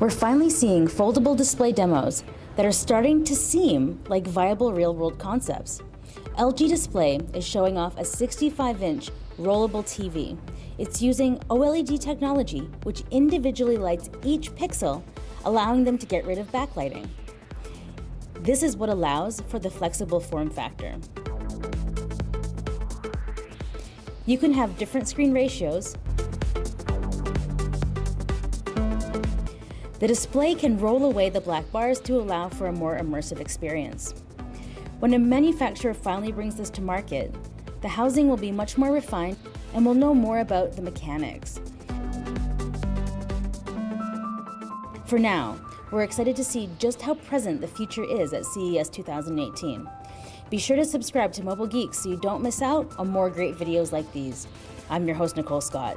We're finally seeing foldable display demos that are starting to seem like viable real-world concepts. LG Display is showing off a 65-inch rollable TV. It's using OLED technology, which individually lights each pixel, allowing them to get rid of backlighting. This is what allows for the flexible form factor. You can have different screen ratios. The display can roll away the black bars to allow for a more immersive experience. When a manufacturer finally brings this to market, the housing will be much more refined and we'll know more about the mechanics. For now, we're excited to see just how present the future is at CES 2018. Be sure to subscribe to Mobile Geeks so you don't miss out on more great videos like these. I'm your host, Nicole Scott.